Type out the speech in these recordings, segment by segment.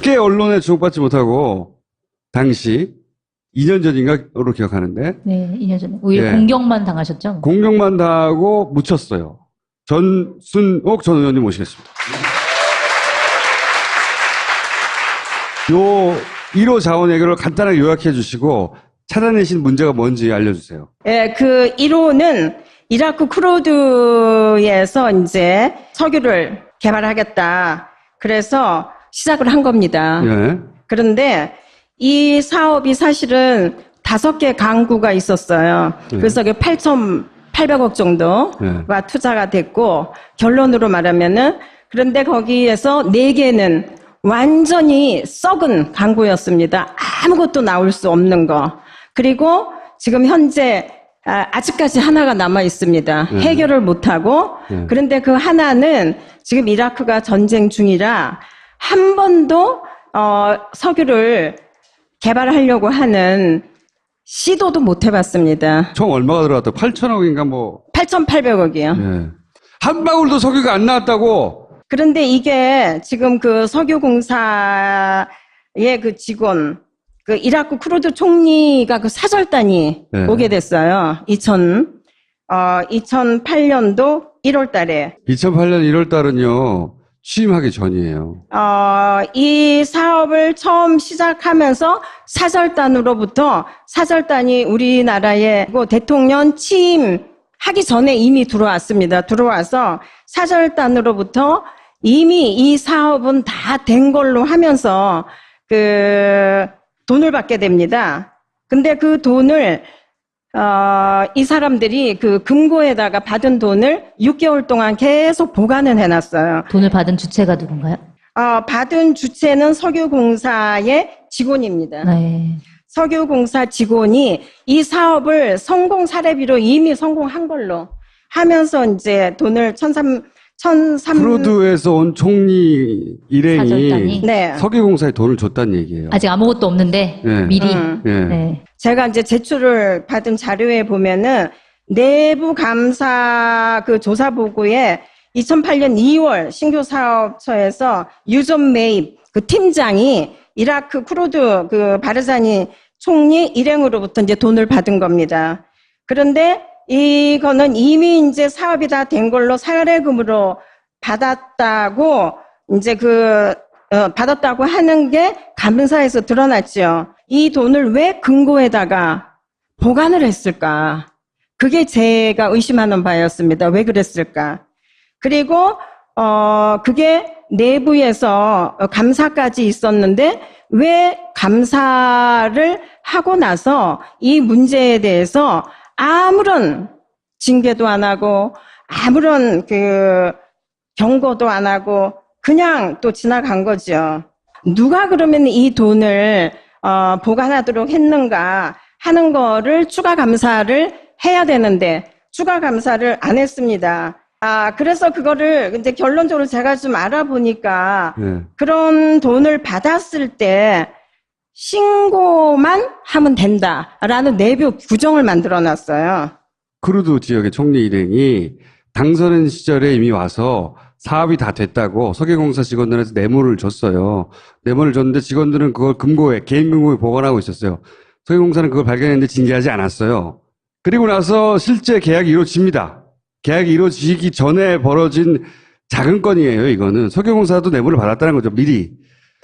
크게 언론에 주목받지 못하고 당시 2년 전인가로 기억하는데. 네, 2년 전에. 오히려 공격만 당하셨죠? 공격만 당하고 묻혔어요. 전순옥 전 의원님 모시겠습니다. 요 1호 자원 해결을 간단하게 요약해 주시고 찾아내신 문제가 뭔지 알려주세요. 예, 그 1호는 이라크 쿠르드에서 이제 석유를 개발하겠다. 그래서 시작을 한 겁니다. 예. 그런데 이 사업이 사실은 5개 강구가 있었어요. 그래서 8,800억 정도가 투자가 됐고, 결론으로 말하면은, 그런데 거기에서 4개는 완전히 썩은 강구였습니다. 아무것도 나올 수 없는 거. 그리고 지금 현재 아직까지 하나가 남아 있습니다. 해결을 못하고. 그런데 그 하나는 지금 이라크가 전쟁 중이라 한 번도 석유를 개발하려고 하는 시도도 못 해봤습니다. 총 얼마가 들어갔다? 8천억인가 뭐. 8,800억이요. 예. 한 방울도 석유가 안 나왔다고. 그런데 이게 지금 그 석유공사의 그 직원, 그 이라크 쿠르드 총리가 그 사절단이 오게 됐어요. 2008년도 1월 달에. 2008년 1월 달은요, 취임하기 전이에요. 이 사업을 처음 시작하면서 사절단이 우리나라에 대통령 취임하기 전에 이미 들어왔습니다. 들어와서 사절단으로부터 이미 이 사업은 다 된 걸로 하면서 돈을 받게 됩니다. 근데 그 돈을 이 사람들이 그 금고에다가 받은 돈을 6개월 동안 계속 보관을 해놨어요. 돈을 받은 주체가 누군가요? 받은 주체는 석유공사의 직원입니다. 네. 석유공사 직원이 이 사업을 성공 사례비로 이미 성공한 걸로 하면서 이제 돈을 1,300 쿠르드에서 온 총리 일행이 사절단이? 네. 석유공사에 돈을 줬다는 얘기예요. 아직 아무것도 없는데 미리. 네. 제가 이제 제출을 받은 자료에 보면은 내부 감사 그 조사 보고에 2008년 2월 신규 사업처에서 유존 메입 그 팀장이 이라크 쿠르드 그 바르자니 총리 일행으로부터 이제 돈을 받은 겁니다. 그런데 이거는 이미 이제 사업이 다 된 걸로 사례금으로 받았다고 이제 받았다고 하는 게 감사에서 드러났죠. 이 돈을 왜 금고에다가 보관을 했을까? 그게 제가 의심하는 바였습니다. 왜 그랬을까? 그리고 그게 내부에서 감사까지 있었는데 왜 감사를 하고 나서 이 문제에 대해서 아무런 징계도 안 하고 아무런 경고도 안 하고 그냥 또 지나간 거죠. 누가 그러면 이 돈을 보관하도록 했는가 하는 거를 추가 감사를 해야 되는데 추가 감사를 안 했습니다. 그래서 그거를 이제 결론적으로 제가 좀 알아보니까 그런 돈을 받았을 때 신고만 하면 된다라는 내부 규정을 만들어 놨어요. 쿠르드 지역의 총리 일행이 당선인 시절에 이미 와서 사업이 다 됐다고 석유공사 직원들한테 뇌물을 줬어요. 뇌물을 줬는데 직원들은 그걸 개인 금고에 보관하고 있었어요. 석유공사는 그걸 발견했는데 징계하지 않았어요. 그리고 나서 실제 계약이 이루어집니다. 계약이 이루어지기 전에 벌어진 작은 건이에요, 이거는. 석유공사도 뇌물을 받았다는 거죠, 미리.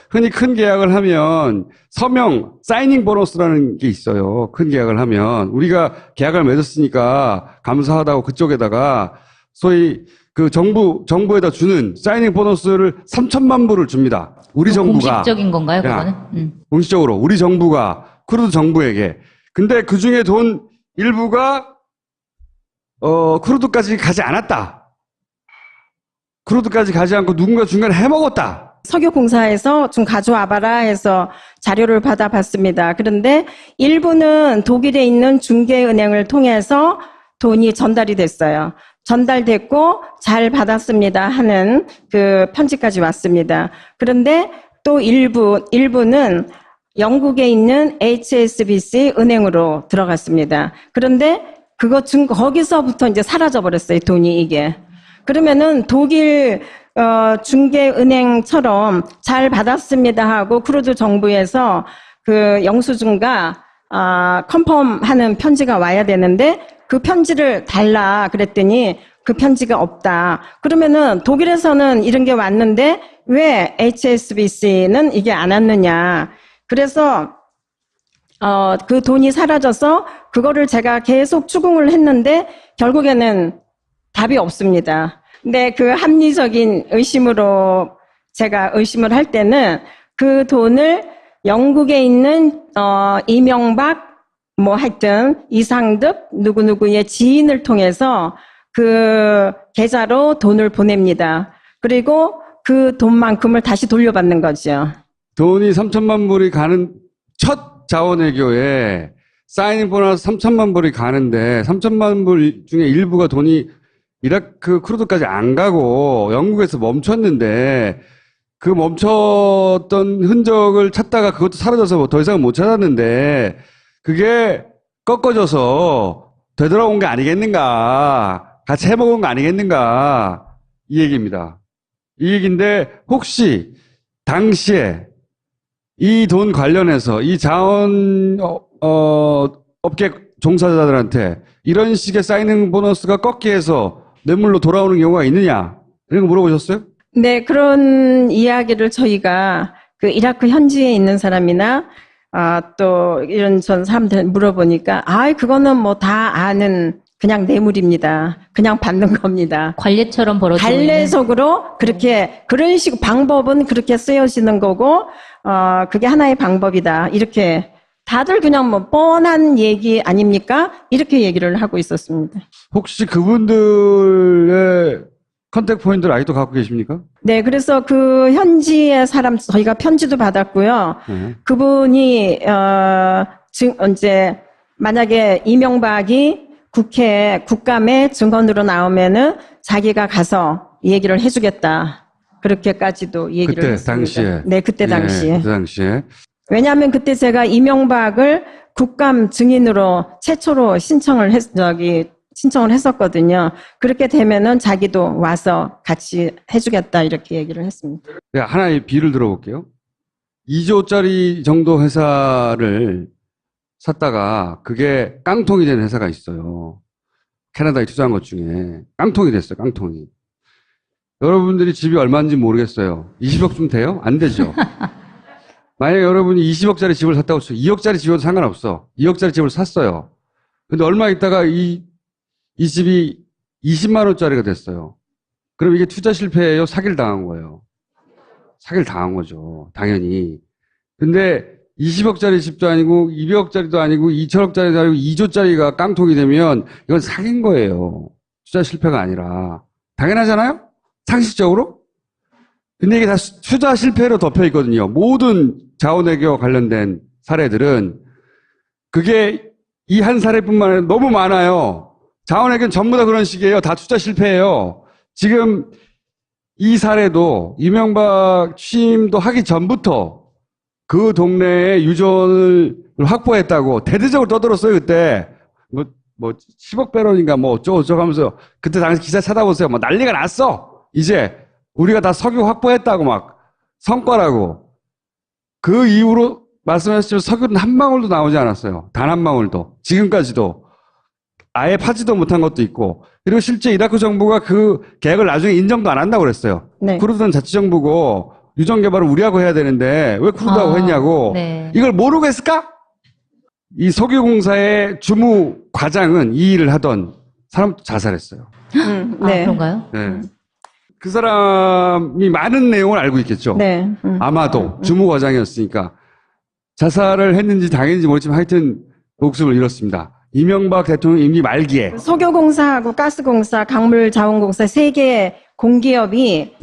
흔히 큰 계약을 하면 서명, 사이닝 보너스라는 게 있어요. 큰 계약을 하면. 우리가 계약을 맺었으니까 감사하다고 그쪽에다가 소위 그 정부에다 주는 사이닝 보너스를 3천만 불을 줍니다. 우리 정부가. 공식적인 건가요, 그거는? 공식적으로. 우리 정부가 쿠르드 정부에게. 근데 그 중에 돈 일부가 쿠르드까지 가지 않았다. 쿠르드까지 가지 않고 누군가 중간에 해먹었다. 석유공사에서 좀 가져와봐라 해서 자료를 받아봤습니다. 그런데 일부는 독일에 있는 중개은행을 통해서 돈이 전달이 됐어요. 전달됐고 잘 받았습니다 하는 그 편지까지 왔습니다. 그런데 또 일부는 영국에 있는 HSBC 은행으로 들어갔습니다. 그런데 거기서부터 이제 사라져버렸어요, 돈이 이게. 그러면은 독일 중개은행처럼 잘 받았습니다 하고 크루드 정부에서 그 영수증과 컨펌하는 편지가 와야 되는데 그 편지를 달라 그랬더니 그 편지가 없다. 그러면은 독일에서는 이런 게 왔는데 왜 HSBC는 이게 안 왔느냐. 그래서 그 돈이 사라져서 그거를 제가 계속 추궁을 했는데 결국에는 답이 없습니다. 근데 그 합리적인 의심으로 제가 의심을 할 때는 그 돈을 영국에 있는 이명박 뭐 하여튼 이상득 누구누구의 지인을 통해서 그 계좌로 돈을 보냅니다. 그리고 그 돈만큼을 다시 돌려받는 거죠. 돈이 3천만 불이 가는 첫 자원외교에 사인인 보너스 3천만 불이 가는데 3천만 불 중에 일부가 돈이 이라크 쿠르드까지 안 가고 영국에서 멈췄는데 그 멈췄던 흔적을 찾다가 그것도 사라져서 더 이상 못 찾았는데 그게 꺾어져서 되돌아온 게 아니겠는가. 같이 해먹은 거 아니겠는가. 이 얘기입니다. 이 얘기인데 혹시 당시에 이 돈 관련해서 이 자원 업계 종사자들한테 이런 식의 사이닝 보너스가 꺾기 해서 뇌물로 돌아오는 경우가 있느냐 이런 거 물어보셨어요? 네, 그런 이야기를 저희가 그 이라크 현지에 있는 사람이나 또 이런 전 사람들 물어보니까 그거는 뭐 다 아는 그냥 뇌물입니다. 그냥 받는 겁니다. 관례처럼 벌어지고 있는. 관례적으로 그렇게 그런 식 방법은 그렇게 쓰여지는 거고 그게 하나의 방법이다. 이렇게 다들 그냥 뭐 뻔한 얘기 아닙니까? 이렇게 얘기를 하고 있었습니다. 혹시 그분들의 컨택 포인트를 아직도 갖고 계십니까? 네, 그래서 그 현지의 사람 저희가 편지도 받았고요. 그분이 이제 만약에 이명박이 국감에 증언으로 나오면은 자기가 가서 얘기를 해주겠다. 그렇게까지도 얘기를 그때 했습니다. 당시에. 네, 그때 당시에. 그때 당시에. 왜냐하면 그때 제가 이명박을 국감 증인으로 최초로 신청을 했었거든요. 그렇게 되면은 자기도 와서 같이 해주겠다 이렇게 얘기를 했습니다. 네, 하나의 비를 들어볼게요. 2조짜리 정도 회사를 샀다가 그게 깡통이 된 회사가 있어요. 캐나다에 투자한 것 중에 깡통이 됐어요. 깡통이. 여러분들이 집이 얼마인지 모르겠어요. 20억쯤 돼요? 안 되죠. 만약에 여러분이 20억짜리 집을 샀다고 쳐요. 2억짜리 집은 상관없어. 2억짜리 집을 샀어요. 근데 얼마 있다가 이 집이 20만 원짜리가 됐어요. 그럼 이게 투자 실패예요? 사기를 당한 거예요. 사기를 당한 거죠. 당연히. 근데 20억짜리 집도 아니고 200억짜리도 아니고 2천억짜리도 아니고 2조짜리가 깡통이 되면 이건 사기인 거예요. 투자 실패가 아니라. 당연하잖아요? 상식적으로? 근데 이게 다 투자 실패로 덮여 있거든요. 모든 자원외교 관련된 사례들은 그게 이 한 사례뿐만 아니라 너무 많아요. 자원외교는 전부 다 그런 식이에요. 다 투자 실패예요. 지금 이 사례도 이명박 취임도 하기 전부터 그 동네에 유전을 확보했다고 대대적으로 떠들었어요, 그때. 뭐 10억 배럴인가 뭐 어쩌고 하면서 그때 당시 기사 찾아보세요. 뭐 난리가 났어. 이제 우리가 다 석유 확보했다고 막 성과라고. 그 이후로 말씀하셨지만 석유는 한 방울도 나오지 않았어요. 단 한 방울도. 지금까지도. 아예 파지도 못한 것도 있고. 그리고 실제 이라크 정부가 그 계획을 나중에 인정도 안 한다고 그랬어요. 네. 쿠르드는 자치정부고 유전 개발을 우리하고 해야 되는데 왜 쿠르드하고 했냐고. 네. 이걸 모르고 했을까? 이 석유공사의 주무 과장은 이 일을 하던 사람도 자살했어요. 네. 그런가요? 네. 그 사람이 많은 내용을 알고 있겠죠. 네. 아마도 주무 과장이었으니까 자살을 했는지 당했는지 모르지만 하여튼 목숨을 잃었습니다. 이명박 대통령 임기 말기에. 석유공사하고 가스공사, 강물자원공사 세 개의 공기업이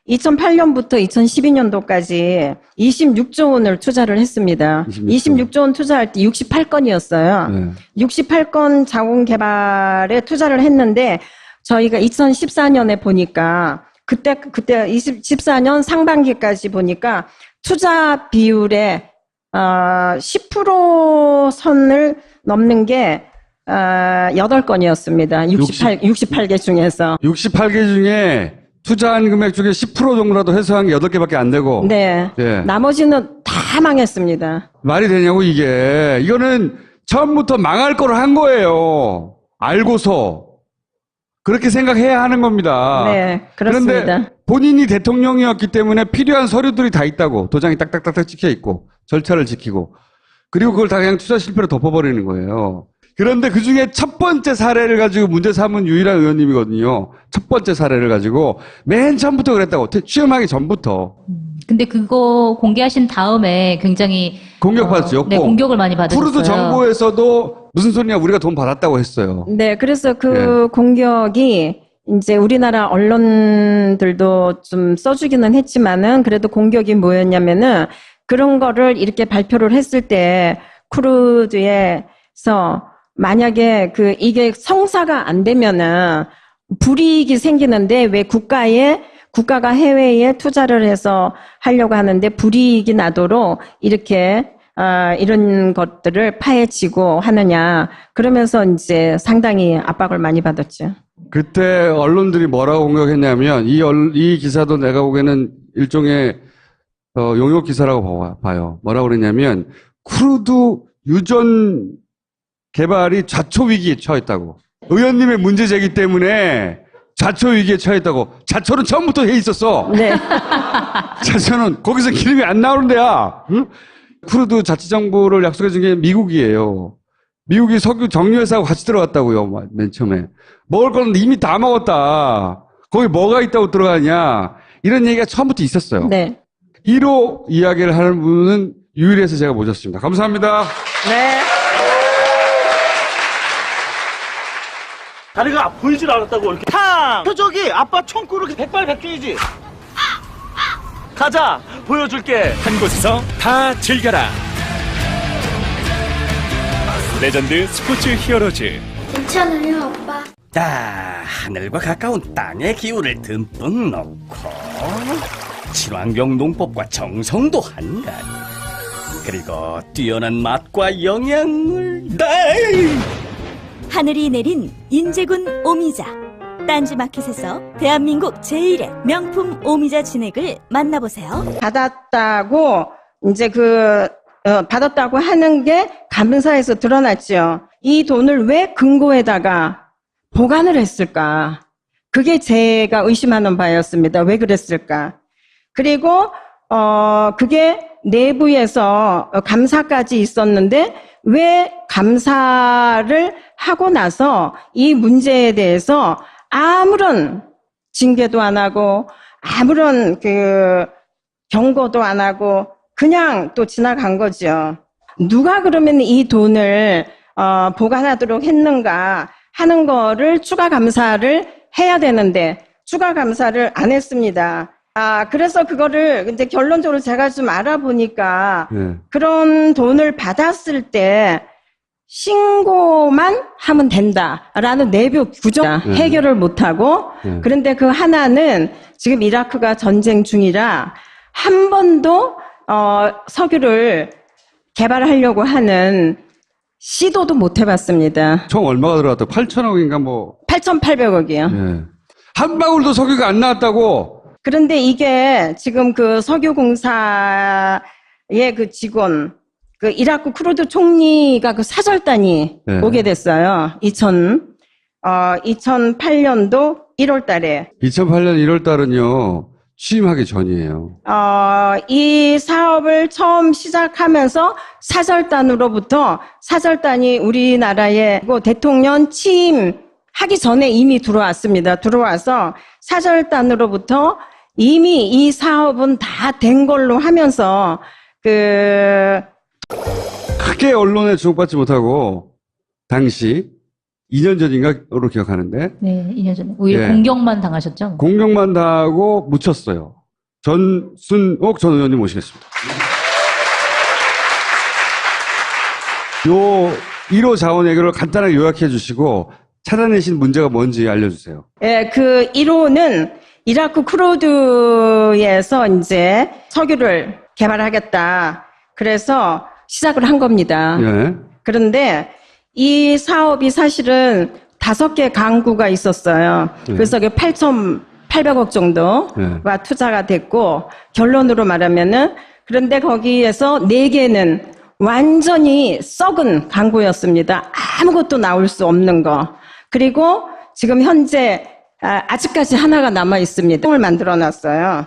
2008년부터 2012년도까지 26조 원을 투자를 했습니다. 26조 원 투자할 때 68건이었어요. 네. 68건 자원 개발에 투자를 했는데 저희가 2014년에 보니까 그때 14년 상반기까지 보니까 투자 비율에 10% 선을 넘는 게 8건이었습니다. 68개 중에서. 68개 중에 투자한 금액 중에 10% 정도라도 회수한 게 8개밖에 안 되고. 네. 예. 나머지는 다 망했습니다. 말이 되냐고, 이게. 이거는 처음부터 망할 거를 한 거예요. 알고서. 그렇게 생각해야 하는 겁니다. 네, 그렇습니다. 그런데 본인이 대통령이었기 때문에 필요한 서류들이 다 있다고. 도장이 딱딱딱딱 찍혀 있고, 절차를 지키고. 그리고 그걸 다 그냥 투자 실패로 덮어버리는 거예요. 그런데 그 중에 첫 번째 사례를 가지고 문제 삼은 유일한 의원님이거든요. 첫 번째 사례를 가지고 맨 처음부터 그랬다고. 취임하기 전부터. 근데 그거 공개하신 다음에 굉장히 공격받았죠. 네, 공격을 많이 받으셨어요. 푸르드 정보에서도 무슨 소리냐, 우리가 돈 받았다고 했어요. 네, 그래서 그 공격이 이제 우리나라 언론들도 좀 써주기는 했지만은 그래도 공격이 뭐였냐면은 그런 거를 이렇게 발표를 했을 때 쿠르드에서 만약에 이게 성사가 안 되면은 불이익이 생기는데 왜 국가가 해외에 투자를 해서 하려고 하는데 불이익이 나도록 이렇게 이런 것들을 파헤치고 하느냐. 그러면서 이제 상당히 압박을 많이 받았죠. 그때 언론들이 뭐라고 공격했냐면 이 기사도 내가 보기에는 일종의 용역 기사라고 봐요. 뭐라고 그랬냐면 쿠르드 유전 개발이 좌초 위기에 처했다고. 의원님의 문제 제기 때문에 좌초 위기에 처했다고. 좌초는 처음부터 해 있었어. 네. 좌초는 거기서 기름이 안 나오는 데야. 응? 쿠르드 자치정부를 약속해 준 게 미국이에요. 미국이 석유 정유회사하고 같이 들어갔다고요. 맨 처음에. 먹을 건 이미 다 먹었다. 거기 뭐가 있다고 들어가냐. 이런 얘기가 처음부터 있었어요. 네. 1호 이야기를 하는 분은 유일해서 제가 모셨습니다. 감사합니다. 네. 다리가 보이질 않았다고 이렇게 탕! 저기 아빠 총구를 이렇게 백발백중이지. 가자 보여줄게. 한 곳에서 다 즐겨라. 레전드 스포츠 히어로즈. 괜찮아요, 아빠. 자, 하늘과 가까운 땅의 기운을 듬뿍 넣고 친환경 농법과 정성도 한가득, 그리고 뛰어난 맛과 영양을 하늘이 내린 인제군 오미자. 딴지마켓에서 대한민국 제1의 명품 오미자 진액을 만나보세요. 받았다고 이제 받았다고 하는 게 감사에서 드러났죠. 이 돈을 왜 금고에다가 보관을 했을까? 그게 제가 의심하는 바였습니다. 왜 그랬을까? 그리고 그게 내부에서 감사까지 있었는데 왜 감사를 하고 나서 이 문제에 대해서 아무런 징계도 안 하고 아무런 경고도 안 하고 그냥 또 지나간 거죠. 누가 그러면 이 돈을 보관하도록 했는가 하는 거를 추가 감사를 해야 되는데 추가 감사를 안 했습니다. 그래서 그거를 이제 결론적으로 제가 좀 알아보니까 그런 돈을 받았을 때 신고만 하면 된다라는 내부 구조 해결을 못하고 그런데 그 하나는 지금 이라크가 전쟁 중이라 한 번도 석유를 개발하려고 하는 시도도 못 해봤습니다. 총 얼마가 들어갔다고? 8천억인가 뭐. 8,800억이요. 한 방울도 석유가 안 나왔다고. 그런데 이게 지금 그 석유공사의 그 직원, 그 이라크 쿠르드 총리가 그 사절단이 오게 됐어요. 2008년도 1월 달에. 2008년 1월 달은요, 취임하기 전이에요. 이 사업을 처음 시작하면서 사절단이 우리나라에 대통령 취임하기 전에 이미 들어왔습니다. 들어와서 사절단으로부터 이미 이 사업은 다 된 걸로 하면서 크게 언론에 주목받지 못하고 당시 2년 전인가로 기억하는데 네, 2년 전에 오히려 공격만 당하셨죠? 공격만 당하고 묻혔어요. 전순옥 전 의원님 모시겠습니다. 요 1호 자원 해결을 간단하게 요약해 주시고 찾아내신 문제가 뭔지 알려주세요. 예, 그 1호는 이라크 쿠르드에서 이제 석유를 개발하겠다. 그래서 시작을 한 겁니다. 그런데 이 사업이 사실은 5개 강구가 있었어요. 그래서 8,800 800억 정도가 투자가 됐고, 결론으로 말하면은, 그런데 거기에서 4개는 완전히 썩은 광고였습니다. 아무것도 나올 수 없는 거. 그리고 지금 현재 아직까지 하나가 남아 있습니다. 을 만들어 놨어요.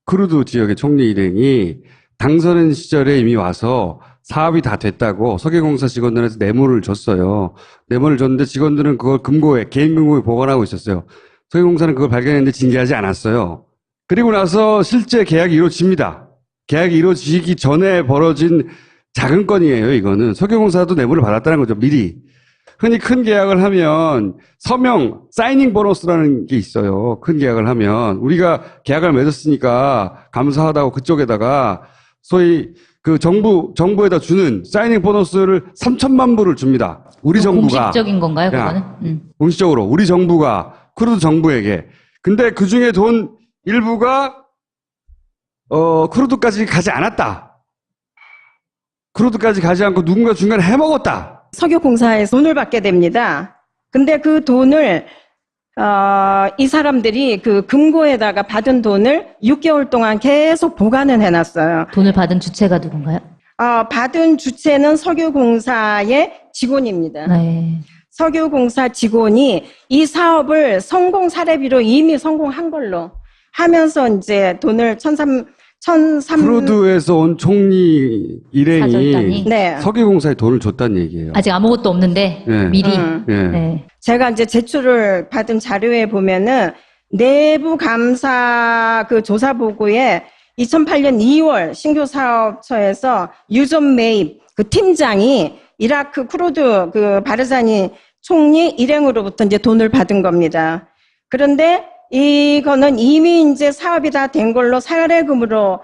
크루드 지역의 총리 일행이 당선 시절에 이미 와서 사업이 다 됐다고 석유공사 직원들한테 뇌물을 줬어요. 뇌물을 줬는데 직원들은 그걸 금고에, 개인 금고에 보관하고 있었어요. 석유공사는 그걸 발견했는데 징계하지 않았어요. 그리고 나서 실제 계약이 이루어집니다. 계약이 이루어지기 전에 벌어진 작은 건이에요, 이거는. 석유공사도 뇌물을 받았다는 거죠, 미리. 흔히 큰 계약을 하면 서명, 사이닝 보너스라는 게 있어요. 큰 계약을 하면. 우리가 계약을 맺었으니까 감사하다고 그쪽에다가 소위 그 정부에다 주는 사이닝 보너스를 3천만 불을 줍니다. 우리 정부가. 공식적인 건가요, 그거는? 공식적으로. 우리 정부가, 크루드 정부에게. 근데 그 중에 돈 일부가, 크루드까지 가지 않았다. 크루드까지 가지 않고 누군가 중간에 해먹었다. 석유공사에서 돈을 받게 됩니다. 근데 그 돈을 이 사람들이 그 금고에다가 받은 돈을 6개월 동안 계속 보관을 해놨어요. 돈을 받은 주체가 누군가요? 받은 주체는 석유공사의 직원입니다. 네. 석유공사 직원이 이 사업을 성공 사례비로 이미 성공한 걸로 하면서 이제 돈을 1,300 크루드에서 온 총리 일행이 사절단이? 네. 석유공사에 돈을 줬다는 얘기예요. 아직 아무것도 없는데 네. 미리. 예. 네. 제가 이제 제출을 받은 자료에 보면은 내부 감사 그 조사 보고에 2008년 2월 신규 사업처에서 유전 매입 그 팀장이 이라크 크루드 그 바르자니 총리 일행으로부터 이제 돈을 받은 겁니다. 그런데 이거는 이미 이제 사업이 다 된 걸로 사례금으로